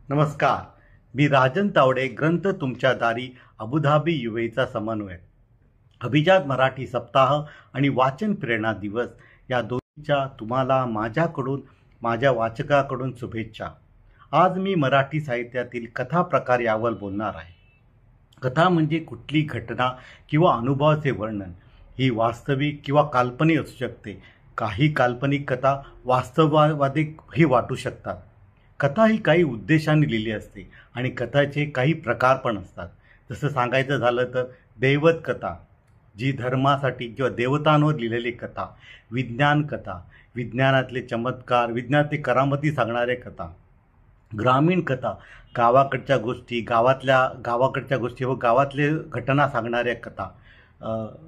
नमस्कार. मी राजन तावडे. ग्रंथ तुमच्या दारी अबुधाबी युएचा समन्वय. अभिजात मराठी सप्ताह आणि वाचन प्रेरणा दिवस या दोन्हीच्या तुम्हाला माझ्याकडून, माझ्या वाचकाकडून शुभेच्छा. आज मी मराठी साहित्यातील कथा प्रकार यावर बोलणार आहे. कथा म्हणजे कुठली घटना किंवा अनुभवाचे वर्णन. ही वास्तविक किंवा काल्पनिक असू शकते. काही काल्पनिक कथा वास्तववादीही वाटू शकतात. कथा ही काही उद्देशाने लिहिली असते आणि कथाचे काही प्रकार पण असतात. जसं सांगायचं झालं तर दैवत कथा, जी धर्मासाठी किंवा देवतांवर लिहिलेली कथा. विज्ञान कथा, विज्ञानातले चमत्कार, विज्ञानातले करामती सांगणाऱ्या कथा. ग्रामीण कथा, गावाकडच्या गोष्टी, गावाकडच्या गोष्टी व गावातले घटना सांगणाऱ्या कथा.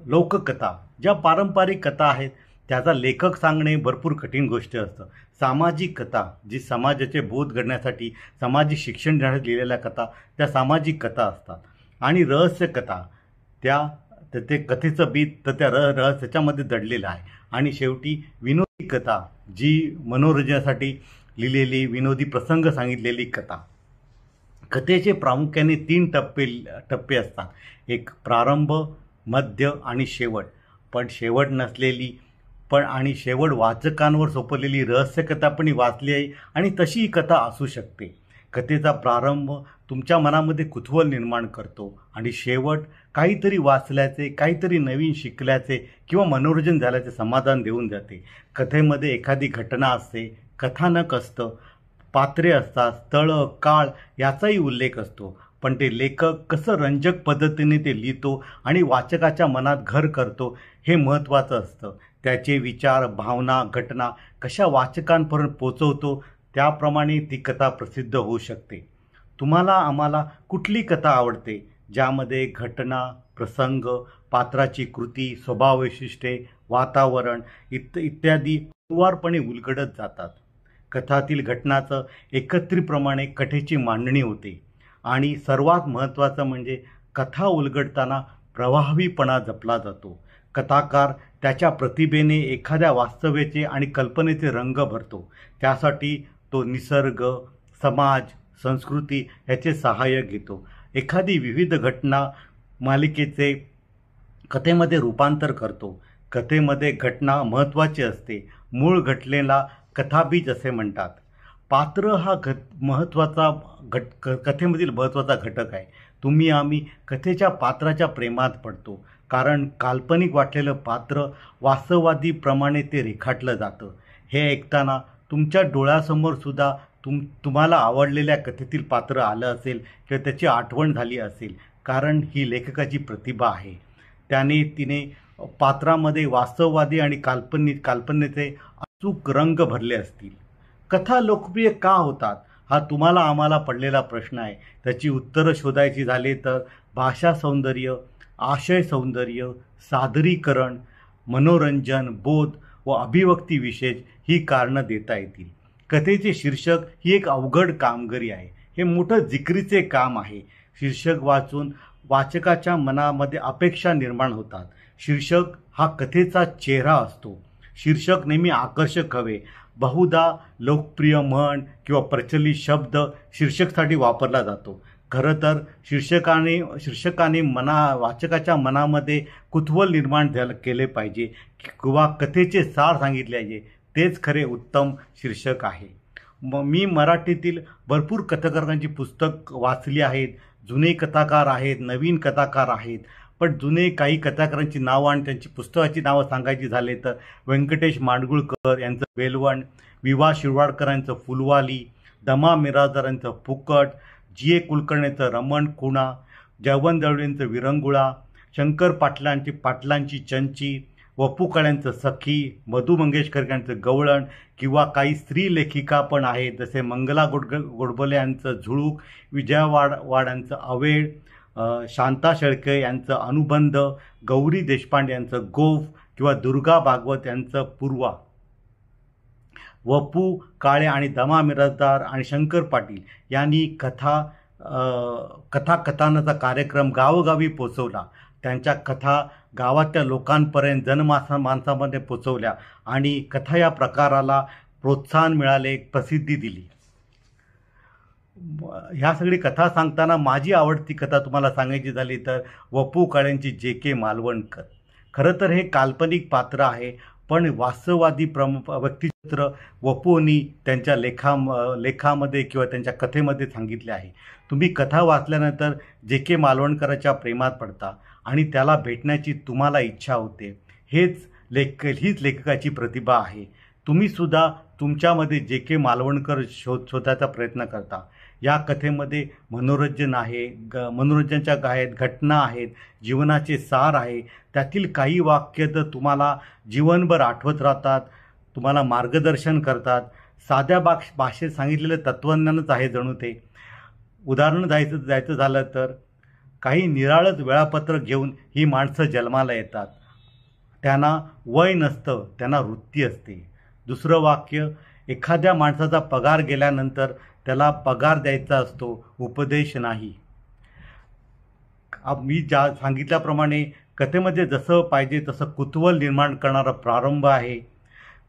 लोककथा, ज्या पारंपरिक कथा आहेत त्याचा लेखक सांगणे भरपूर कठीण गोष्ट असतं. सामाजिक कथा, जी समाजाचे बोध घडण्यासाठी सामाजिक शिक्षण देण्यासाठी लिहिलेल्या कथा, त्या सामाजिक कथा असतात. आणि रहस्य कथा, ते कथेचं बीत तर त्या रहस्याच्यामध्ये दडलेलं आहे. आणि शेवटी विनोदी कथा, जी मनोरंजनासाठी लिहिलेली, विनोदी प्रसंग सांगितलेली कथा. कथेचे प्रामुख्याने 3 टप्पे असतात. एक प्रारंभ, मध्य आणि शेवट. पण शेवट नसलेली आणि शेवट वाचकांवर सोपवलेली रहस्यकथा पण वाचली आहे आणि तशी ही कथा असू शकते. कथेचा प्रारंभ तुमच्या मनामध्ये कुतूहल निर्माण करतो आणि शेवट काहीतरी वाचल्याचे, काहीतरी नवीन शिकल्याचे किंवा मनोरंजन झाल्याचे समाधान देऊन जाते. कथेमध्ये एखादी घटना असते, कथानक असतं, पात्रे असतात, स्थळं, काळ याचाही उल्लेख असतो. पण ते लेखक कसं रंजक पद्धतीने ते लिहितो आणि वाचकाच्या मनात घर करतो हे महत्त्वाचं असतं. त्याचे विचार, भावना, घटना कशा वाचकांपर्यंत पोचवतो त्याप्रमाणे ती कथा प्रसिद्ध होऊ शकते. तुम्हाला, आम्हाला कुठली कथा आवडते ज्यामध्ये घटना, प्रसंग, पात्राची कृती, स्वभाव वैशिष्ट्ये, वातावरण इत्यादी हळूवारपणे उलगडत जातात. कथातील घटनाचं एकत्रितप्रमाणे कथेची मांडणी होते. आणि सर्वात महत्त्वाचं म्हणजे कथा उलगडताना प्रभावीपणा जपला जातो. कथाकार त्याच्या प्रतिभेने एखाद्या वास्तव्याचे आणि कल्पनेचे रंग भरतो. त्यासाठी तो निसर्ग, समाज, संस्कृती ह्याचे सहाय्य घेतो. एखादी विविध घटना मालिकेचे कथेमध्ये रूपांतर करतो. कथेमध्ये घटना महत्त्वाची असते. मूळ घटनेला कथाबीज असे म्हणतात. पात्र हा कथेमधील महत्त्वाचा घटक आहे. तुम्ही, आम्ही कथेच्या पात्राच्या प्रेमात पडतो, कारण काल्पनिक वाटलेलं पात्र वास्तववादीप्रमाणे ते रेखाटलं जातं. हे ऐकताना तुमच्या डोळ्यासमोर सुद्धा तुम्हाला आवडलेल्या कथेतील पात्र आलं असेल किंवा त्याची आठवण झाली असेल, कारण ही लेखकाची प्रतिभा आहे. तिने पात्रामध्ये वास्तववादी आणि काल्पनिकतेचे अचूक रंग भरले असतील. कथा लोकप्रिय का होतात हा तुम्हाला, आम्हाला पडलेला प्रश्न आहे. त्याची उत्तरं शोधायची झाली तर भाषा सौंदर्य, आशय सौंदर्य, सादरीकरण, मनोरंजन, बोध व अभिव्यक्ती विशेष ही कारणं देता येतील. कथेचे शीर्षक ही एक अवघड कामगिरी आहे. हे मोठं जिकरीचे काम आहे. शीर्षक वाचून वाचकाच्या मनामध्ये अपेक्षा निर्माण होतात. शीर्षक हा कथेचा चेहरा असतो. शीर्षक नेहमी आकर्षक हवे. बहुधा लोकप्रिय म्हण किंवा प्रचलित शब्द शीर्षकसाठी वापरला जातो. खरं तर शीर्षकाने वाचकाच्या मनामध्ये कुतूहल निर्माण केले पाहिजे किंवा कथेचे सार सांगितले पाहिजे. तेच खरे उत्तम शीर्षक आहे. मी मराठीतील भरपूर कथाकारांची पुस्तक वाचली आहेत. जुने कथाकार आहेत, नवीन कथाकार आहेत. पण जुने काही कथाकारांची नावं आणि त्यांची पुस्तकाची नावं सांगायची झाले तर व्यंकटेश माडगुळकर यांचं बेलवण, विवा शिरवाडकर फुलवाली, दमा मिरासदारांचं फुकट, G.A. कुलकर्णींचं रमण खुणा, जयवंत दळवींचं विरंगुळा, शंकर पाटलांची चंची, वपू काळ्यांचं सखी, मधु मंगेशकर यांचं गवळण किंवा काही स्त्री लेखिका पण आहेत जसे मंगला गोडबोले यांचं झुळूक, विजया वाड यांचं अवेळ, शांता शेळके यांचं अनुबंध, गौरी देशपांडे यांचं गोफ किंवा दुर्गा भागवत यांचं पूर्वा. वपू काळे आणि दमा मिरासदार आणि शंकर पाटील यांनी कथानकाचा कार्यक्रम गावोगावी पोचवला. त्यांच्या कथा गावातल्या लोकांपर्यंत, जनमानसामध्ये पोचवल्या आणि कथा या प्रकाराला प्रोत्साहन मिळाले, प्रसिद्धी दिली. ह्या सगळी कथा सांगताना माझी आवडती कथा तुम्हाला सांगायची झाली तर वपू काळेंची जे.के. मालवणकर. खरं तर हे काल्पनिक पात्र आहे, पण वास्तववादी व्यक्तिचित्र वपूंनी त्यांच्या लेखामध्ये किंवा त्यांच्या कथेमध्ये सांगितले आहे. तुम्ही कथा वाचल्यानंतर जे.के. मालवणकरांच्या प्रेमात पडता आणि त्याला भेटण्याची तुम्हाला इच्छा होते. हीच लेखकाची प्रतिभा आहे. तुम्ही सुद्धा तुमच्यामध्ये जे.के. मालवणकर शोधायचा प्रयत्न करता. या कथेमध्ये मनोरंजन आहे, मनोरंजनाच्या आहेत, घटना आहेत, जीवनाचे सार आहे. त्यातील काही वाक्य तर तुम्हाला जीवनभर आठवत राहतात, तुम्हाला मार्गदर्शन करतात. साध्या भाषेत सांगितलेलं तत्त्वज्ञानच आहे जणू ते. उदाहरण द्यायचं झालं तर काही निराळंच वेळापत्रक घेऊन ही माणसं जन्माला येतात. त्यांना वय नसतं, त्यांना वृत्ती असते. दुसरं वाक्य, एखाद्या माणसाचा पगार गेल्यानंतर त्याला पगार द्यायचा असतो, उपदेश नाही. मी सांगितल्याप्रमाणे कथेमध्ये जसं पाहिजे तसं कुतूहल निर्माण करणारा प्रारंभ आहे.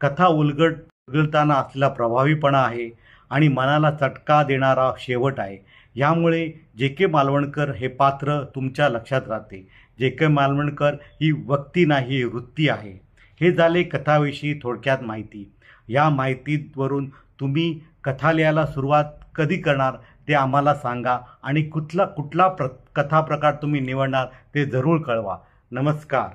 कथा उलगडताना असलेला प्रभावीपणा आहे आणि मनाला चटका देणारा शेवट आहे. यामुळे जे.के. मालवणकर हे पात्र तुमच्या लक्षात राहते. जे.के. मालवणकर ही व्यक्ती नाही, ही वृत्ती आहे. हे झाले कथाविषयी थोडक्यात माहिती. या माहितीवरून तुम्ही कथा लिहायला सुरुवात कधी करणार ते आम्हाला सांगा आणि कुठला कथा प्रकार तुम्ही निवडणार ते जरूर कळवा. नमस्कार.